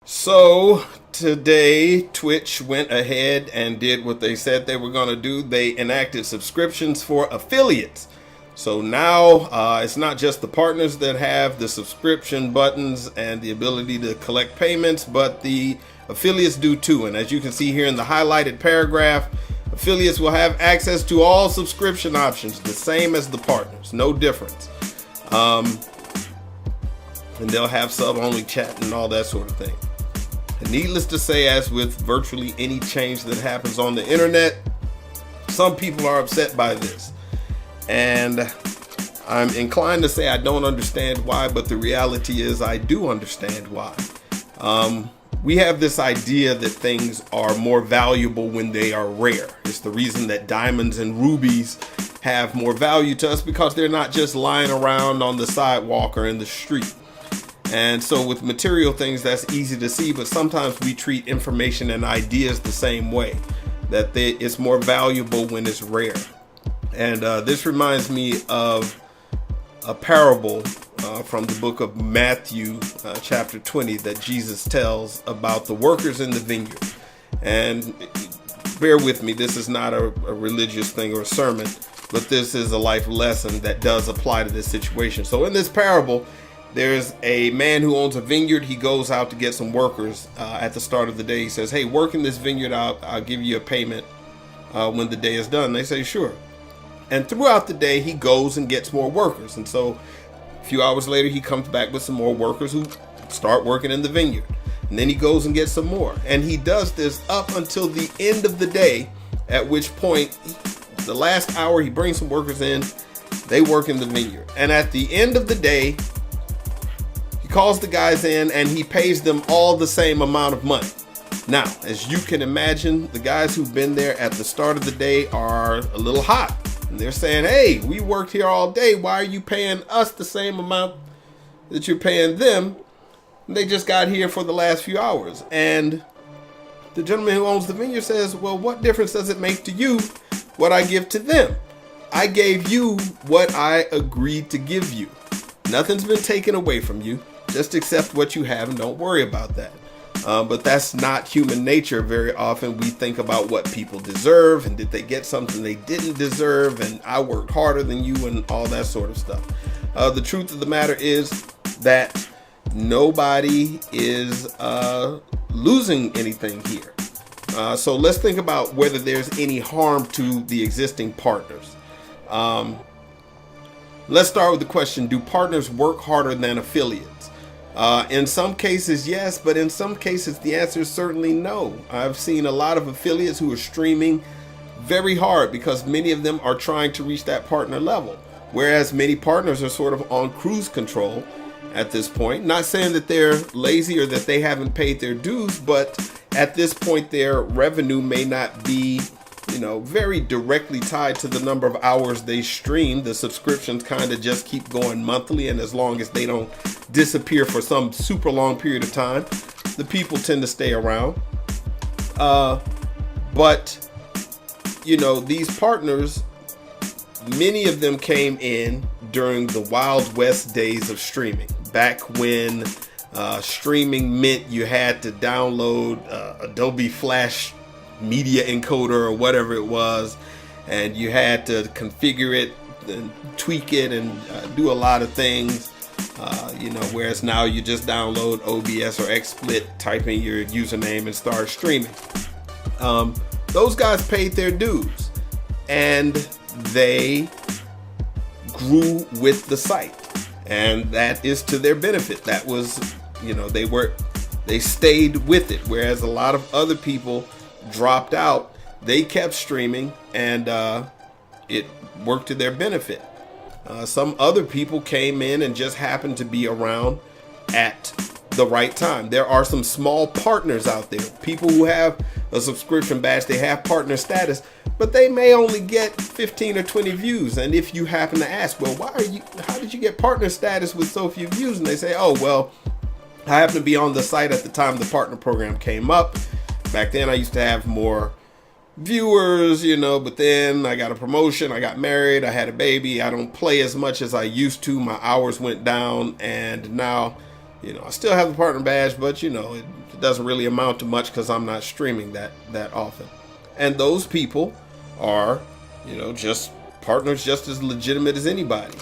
So today, Twitch went ahead and did what they said they were going to do. They enacted subscriptions for affiliates. So now it's not just the partners that have the subscription buttons and the ability to collect payments, but the affiliates do too. And as you can see here in the highlighted paragraph, affiliates will have access to all subscription options, the same as the partners, no difference. And they'll have sub-only chat and all that sort of thing. And needless to say, as with virtually any change that happens on the internet, some people are upset by this. And I'm inclined to say I don't understand why, but the reality is I do understand why. We have this idea that things are more valuable when they are rare. It's the reason that diamonds and rubies have more value to us, because they're not just lying around on the sidewalk or in the street. And so with material things, that's easy to see, but sometimes we treat information and ideas the same way, that it's more valuable when it's rare. And this reminds me of a parable from the book of Matthew, chapter 20, that Jesus tells about the workers in the vineyard. And bear with me, this is not a religious thing or a sermon, but this is a life lesson that does apply to this situation. So in this parable, there's a man who owns a vineyard. He goes out to get some workers at the start of the day. He says, "Hey, work in this vineyard. I'll give you a payment when the day is done." They say, "Sure." And throughout the day, he goes and gets more workers. And so a few hours later, he comes back with some more workers who start working in the vineyard. And then he goes and gets some more. And he does this up until the end of the day, at which point, the last hour, he brings some workers in. They work in the vineyard. And at the end of the day, he calls the guys in and he pays them all the same amount of money. Now, as you can imagine, the guys who've been there at the start of the day are a little hot. And they're saying, "Hey, we worked here all day. Why are you paying us the same amount that you're paying them? They just got here for the last few hours." And the gentleman who owns the vineyard says, "Well, what difference does it make to you what I give to them? I gave you what I agreed to give you. Nothing's been taken away from you. Just accept what you have and don't worry about that." But that's not human nature. Very often we think about what people deserve and did they get something they didn't deserve, and I worked harder than you and all that sort of stuff. The truth of the matter is that nobody is losing anything here. So let's think about whether there's any harm to the existing partners. Let's start with the question, do partners work harder than affiliates? In some cases, yes, but in some cases, the answer is certainly no. I've seen a lot of affiliates who are streaming very hard because many of them are trying to reach that partner level, whereas many partners are sort of on cruise control at this point. Not saying that they're lazy or that they haven't paid their dues, but at this point, their revenue may not be very directly tied to the number of hours they stream. The subscriptions kind of just keep going monthly, and as long as they don't disappear for some super long period of time, the people tend to stay around. But these partners, many of them came in during the Wild West days of streaming, back when streaming meant you had to download Adobe Flash media encoder or whatever it was, and you had to configure it and tweak it and do a lot of things, whereas now you just download OBS or XSplit, type in your username and start streaming. Those guys paid their dues and they grew with the site, and that is to their benefit. That was, they stayed with it, whereas a lot of other people dropped out. They kept streaming and it worked to their benefit. Some other people came in and just happened to be around at the right time. There are some small partners out there, people who have a subscription badge, they have partner status, but they may only get 15 or 20 views. And if you happen to ask, well, how did you get partner status with so few views? And they say, oh, well, I happen to be on the site at the time the partner program came up. Back then I used to have more viewers, but then I got a promotion, I got married, I had a baby, I don't play as much as I used to, my hours went down, and now, I still have the partner badge, but It doesn't really amount to much because I'm not streaming that often. And those people are, just partners just as legitimate as anybody.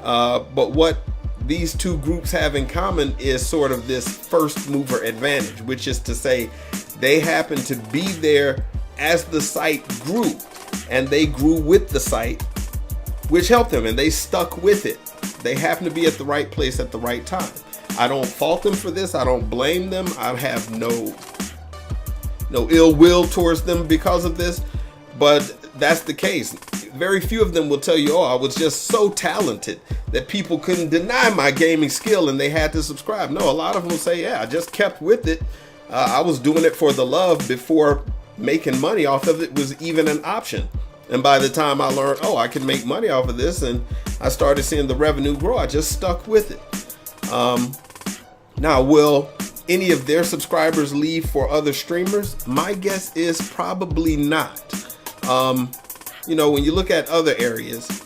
But what these two groups have in common is sort of this first mover advantage, which is to say they happen to be there as the site grew, and they grew with the site, which helped them, and they stuck with it. They happen to be at the right place at the right time. I don't fault them for this. I don't blame them. I have no ill will towards them because of this, but that's the case. Very few of them will tell you, I was just so talented that people couldn't deny my gaming skill and they had to subscribe. No, a lot of them will say, yeah, I just kept with it. I was doing it for the love before making money off of it was even an option. And by the time I learned, I can make money off of this, and I started seeing the revenue grow, I just stuck with it. Now, will any of their subscribers leave for other streamers? My guess is probably not. When you look at other areas,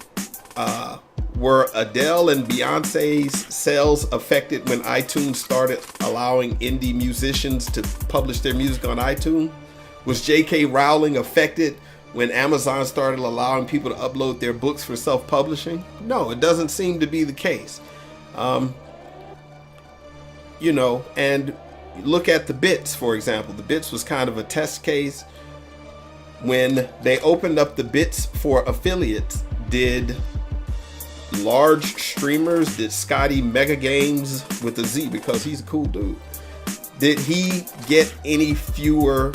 were Adele and Beyonce's sales affected when iTunes started allowing indie musicians to publish their music on iTunes? Was J.K. Rowling affected when Amazon started allowing people to upload their books for self-publishing? No, it doesn't seem to be the case. And look at the Bits, for example. The Bits was kind of a test case. When they opened up the Bits for affiliates, did large streamers, did Scotty Mega Games with a Z, because he's a cool dude, did he get any fewer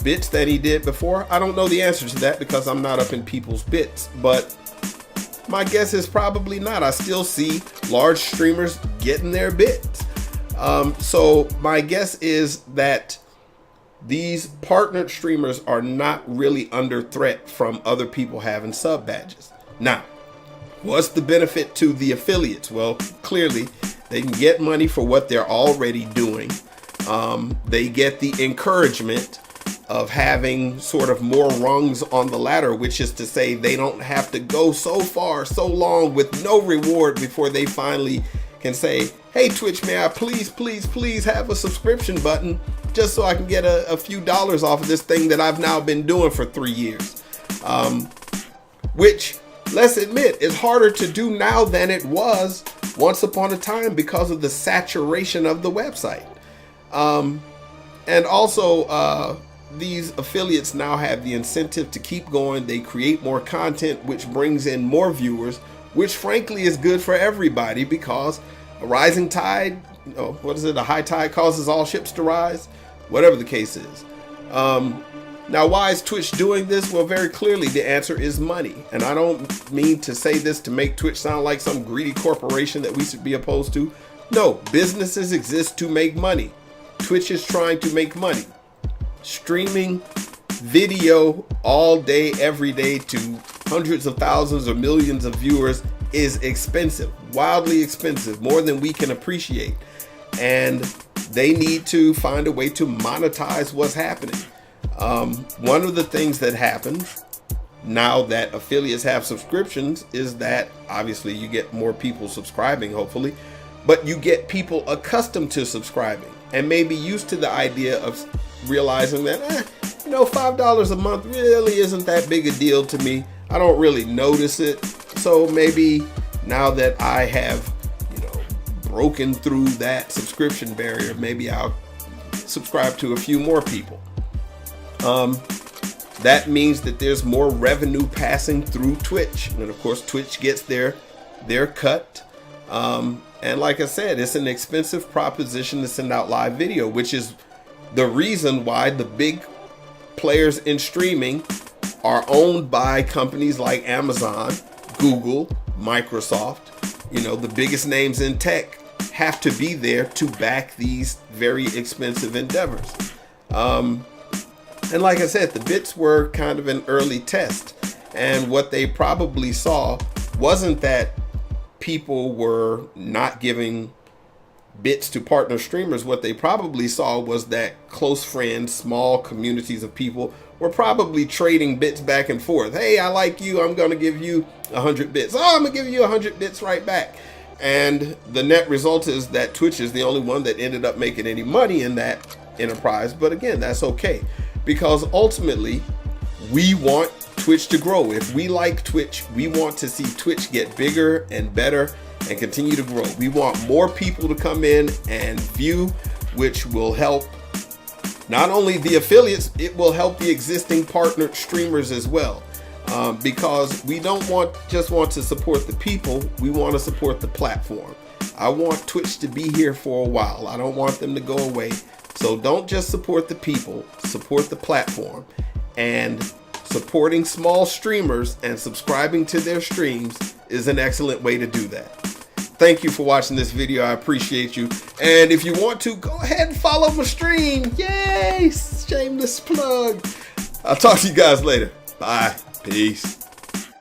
bits than he did before? I don't know the answer to that because I'm not up in people's bits, but my guess is probably not. I still see large streamers getting their bits. So my guess is that these partnered streamers are not really under threat from other people having sub badges. Now, what's the benefit to the affiliates? Well, clearly they can get money for what they're already doing. They get the encouragement of having sort of more rungs on the ladder, which is to say they don't have to go so far, so long with no reward before they finally can say, hey, Twitch, may I please have a subscription button just so I can get a few dollars off of this thing that I've now been doing for 3 years. Which, let's admit, is harder to do now than it was once upon a time because of the saturation of the website. And also, these affiliates now have the incentive to keep going. They create more content, which brings in more viewers, which frankly is good for everybody because a rising tide, a high tide causes all ships to rise, whatever the case is. Now, why is Twitch doing this? Well, very clearly the answer is money. And I don't mean to say this to make Twitch sound like some greedy corporation that we should be opposed to. No, businesses exist to make money. Twitch is trying to make money. Streaming video all day, every day to hundreds of thousands or millions of viewers is expensive, wildly expensive, more than we can appreciate. And they need to find a way to monetize what's happening. One of the things that happens now that affiliates have subscriptions is that obviously you get more people subscribing, hopefully, but you get people accustomed to subscribing and maybe used to the idea of realizing that, $5 a month really isn't that big a deal to me. I don't really notice it. So maybe now that I have, broken through that subscription barrier, maybe I'll subscribe to a few more people. That means that there's more revenue passing through Twitch. And of course, Twitch gets their cut. And like I said, it's an expensive proposition to send out live video, which is the reason why the big players in streaming are owned by companies like Amazon, Google, Microsoft. The biggest names in tech have to be there to back these very expensive endeavors. And like I said, the bits were kind of an early test. And what they probably saw wasn't that people were not giving bits to partner streamers. What they probably saw was that close friends, small communities of people were probably trading bits back and forth. Hey, I like you. I'm going to give you 100 bits. Oh, I'm going to give you 100 bits right back. And the net result is that Twitch is the only one that ended up making any money in that enterprise. But again, that's okay, because ultimately we want Twitch to grow. If we like Twitch, we want to see Twitch get bigger and better and continue to grow. We want more people to come in and view, which will help not only the affiliates, it will help the existing partner streamers as well. Because we don't just want to support the people, we want to support the platform. I want Twitch to be here for a while. I don't want them to go away. So don't just support the people, support the platform. And supporting small streamers and subscribing to their streams is an excellent way to do that. Thank you for watching this video. I appreciate you. And if you want to, go ahead and follow my stream. Yay! Shameless plug. I'll talk to you guys later. Bye. Peace.